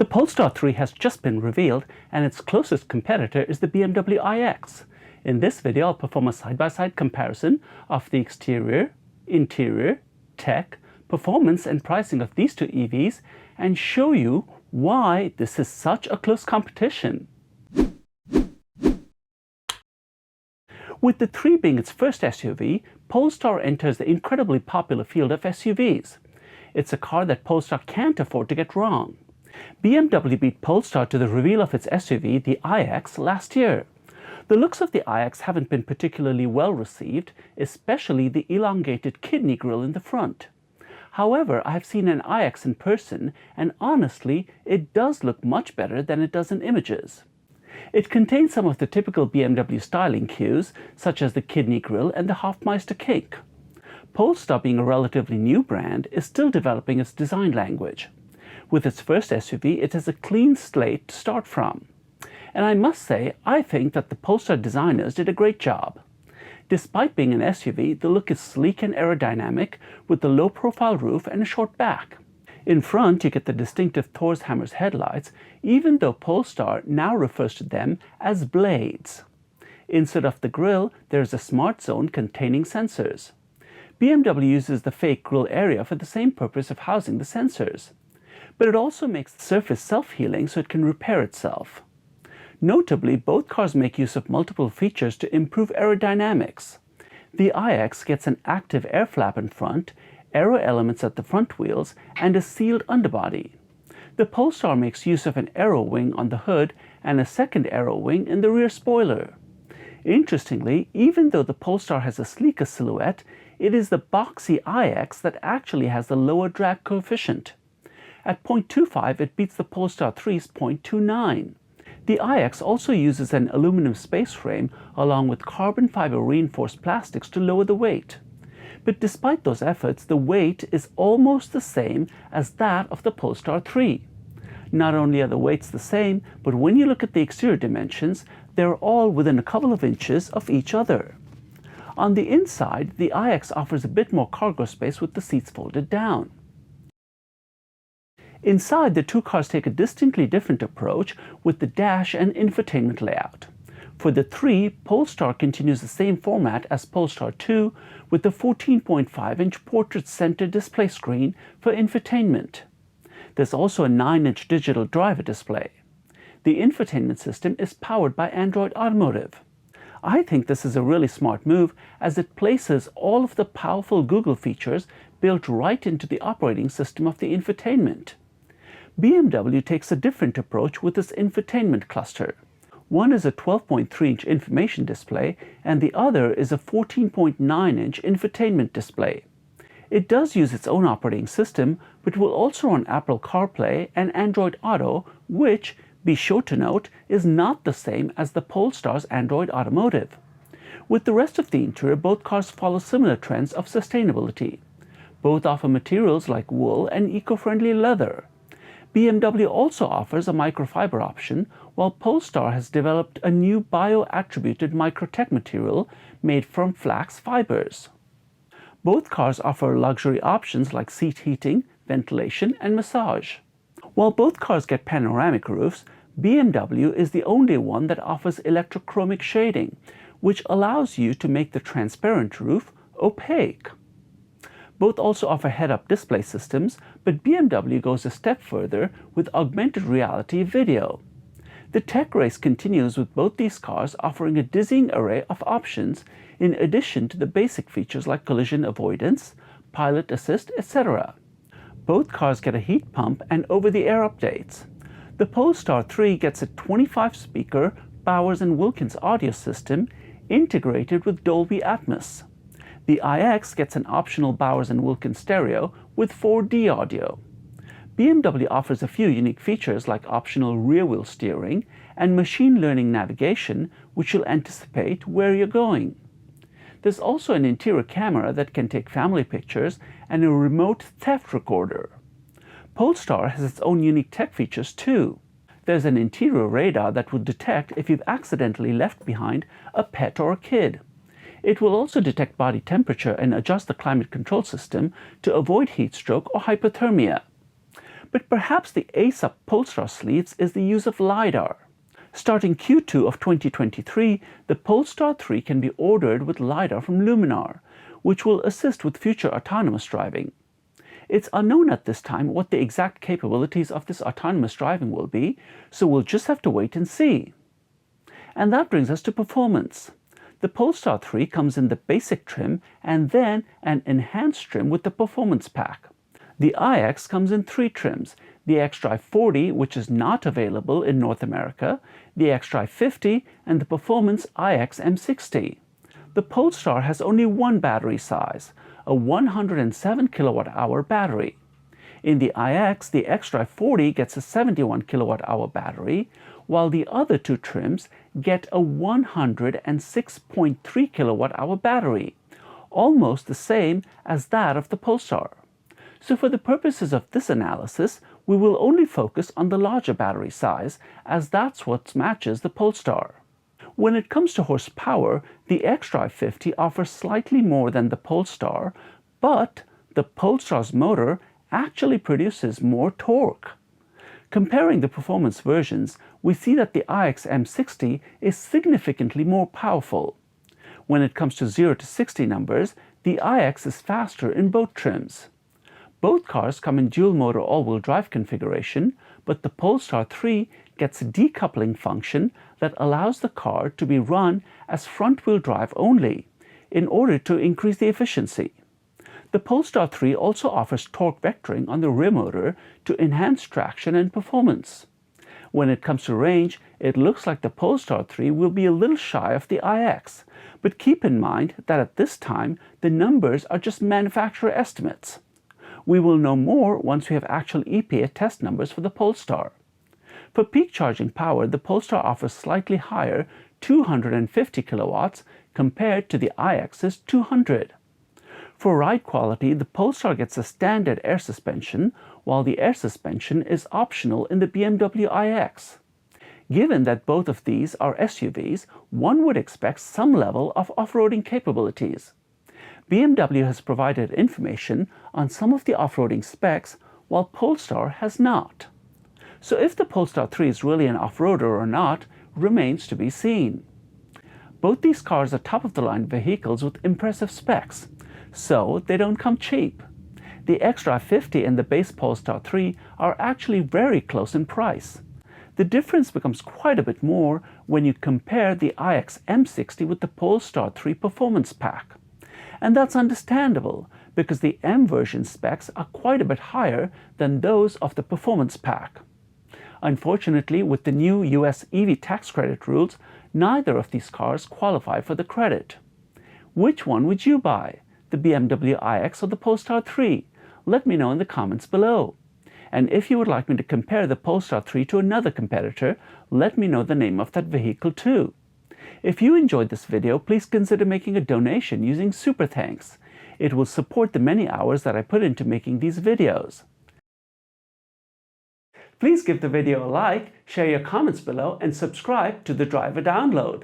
The Polestar 3 has just been revealed, and its closest competitor is the BMW iX. In this video, I'll perform a side-by-side comparison of the exterior, interior, tech, performance and pricing of these two EVs and show you why this is such a close competition. With the 3 being its first SUV, Polestar enters the incredibly popular field of SUVs. It's a car that Polestar can't afford to get wrong. BMW beat Polestar to the reveal of its SUV, the iX, last year. The looks of the iX haven't been particularly well received, especially the elongated kidney grille in the front. However, I have seen an iX in person, and honestly, it does look much better than it does in images. It contains some of the typical BMW styling cues, such as the kidney grille and the Hofmeister kink. Polestar, being a relatively new brand, is still developing its design language. With its first SUV, it has a clean slate to start from. And I must say, I think that the Polestar designers did a great job. Despite being an SUV, the look is sleek and aerodynamic, with the low-profile roof and a short back. In front, you get the distinctive Thor's Hammers headlights, even though Polestar now refers to them as blades. Instead of the grille, there is a smart zone containing sensors. BMW uses the fake grille area for the same purpose of housing the sensors. But it also makes the surface self-healing so it can repair itself. Notably, both cars make use of multiple features to improve aerodynamics. The iX gets an active air flap in front, aero elements at the front wheels, and a sealed underbody. The Polestar makes use of an aero wing on the hood and a second aero wing in the rear spoiler. Interestingly, even though the Polestar has a sleeker silhouette, it is the boxy iX that actually has the lower drag coefficient. At 0.25, it beats the Polestar 3's 0.29. The iX also uses an aluminum space frame along with carbon fiber reinforced plastics to lower the weight. But despite those efforts, the weight is almost the same as that of the Polestar 3. Not only are the weights the same, but when you look at the exterior dimensions, they're all within a couple of inches of each other. On the inside, the iX offers a bit more cargo space with the seats folded down. Inside, the two cars take a distinctly different approach with the dash and infotainment layout. For the 3, Polestar continues the same format as Polestar 2 with the 14.5-inch portrait center display screen for infotainment. There's also a 9-inch digital driver display. The infotainment system is powered by Android Automotive. I think this is a really smart move as it places all of the powerful Google features built right into the operating system of the infotainment. BMW takes a different approach with its infotainment cluster. One is a 12.3-inch information display and the other is a 14.9-inch infotainment display. It does use its own operating system, but will also run Apple CarPlay and Android Auto, which, be sure to note, is not the same as the Polestar's Android Automotive. With the rest of the interior, both cars follow similar trends of sustainability. Both offer materials like wool and eco-friendly leather. BMW also offers a microfiber option, while Polestar has developed a new bio-attributed microtech material made from flax fibers. Both cars offer luxury options like seat heating, ventilation, and massage. While both cars get panoramic roofs, BMW is the only one that offers electrochromic shading, which allows you to make the transparent roof opaque. Both also offer head-up display systems, but BMW goes a step further with augmented reality video. The tech race continues with both these cars offering a dizzying array of options in addition to the basic features like collision avoidance, pilot assist, etc. Both cars get a heat pump and over-the-air updates. The Polestar 3 gets a 25-speaker Bowers & Wilkins audio system integrated with Dolby Atmos. The iX gets an optional Bowers & Wilkins stereo with 4D audio. BMW offers a few unique features like optional rear-wheel steering and machine learning navigation, which will anticipate where you're going. There's also an interior camera that can take family pictures and a remote theft recorder. Polestar has its own unique tech features too. There's an interior radar that will detect if you've accidentally left behind a pet or a kid. It will also detect body temperature and adjust the climate control system to avoid heat stroke or hypothermia. But perhaps the ace up Polestar sleeves is the use of LiDAR. Starting Q2 of 2023, the Polestar 3 can be ordered with LiDAR from Luminar, which will assist with future autonomous driving. It's unknown at this time what the exact capabilities of this autonomous driving will be, so we'll just have to wait and see. And that brings us to performance. The Polestar 3 comes in the basic trim and then an enhanced trim with the performance pack. The iX comes in 3 trims: the xDrive 40, which is not available in North America, the xDrive 50, and the Performance iX M60. The Polestar has only one battery size, a 107 kWh battery. In the iX, the xDrive 40 gets a 71 kWh battery, while the other 2 trims get a 106.3 kWh battery, almost the same as that of the Polestar. So for the purposes of this analysis, we will only focus on the larger battery size, as that's what matches the Polestar. When it comes to horsepower, the xDrive 50 offers slightly more than the Polestar, but the Polestar's motor actually produces more torque. Comparing the performance versions, we see that the iX M60 is significantly more powerful. When it comes to 0 to 60 numbers, the iX is faster in both trims. Both cars come in dual-motor all-wheel drive configuration, but the Polestar 3 gets a decoupling function that allows the car to be run as front-wheel drive only, in order to increase the efficiency. The Polestar 3 also offers torque vectoring on the rear motor to enhance traction and performance. When it comes to range, it looks like the Polestar 3 will be a little shy of the iX, but keep in mind that at this time, the numbers are just manufacturer estimates. We will know more once we have actual EPA test numbers for the Polestar. For peak charging power, the Polestar offers slightly higher 250 kilowatts compared to the iX's 200. For ride quality, the Polestar gets a standard air suspension, while the air suspension is optional in the BMW iX. Given that both of these are SUVs, one would expect some level of off-roading capabilities. BMW has provided information on some of the off-roading specs, while Polestar has not. So if the Polestar 3 is really an off-roader or not remains to be seen. Both these cars are top-of-the-line vehicles with impressive specs, so they don't come cheap. The xDrive 50 and the base Polestar 3 are actually very close in price. The difference becomes quite a bit more when you compare the iX M60 with the Polestar 3 Performance Pack. And that's understandable, because the M version specs are quite a bit higher than those of the Performance Pack. Unfortunately, with the new US EV tax credit rules, neither of these cars qualify for the credit. Which one would you buy, the BMW iX or the Polestar 3? Let me know in the comments below. And if you would like me to compare the Polestar 3 to another competitor, let me know the name of that vehicle too. If you enjoyed this video, please consider making a donation using Super Thanks. It will support the many hours that I put into making these videos. Please give the video a like, share your comments below, and subscribe to the Driver Download.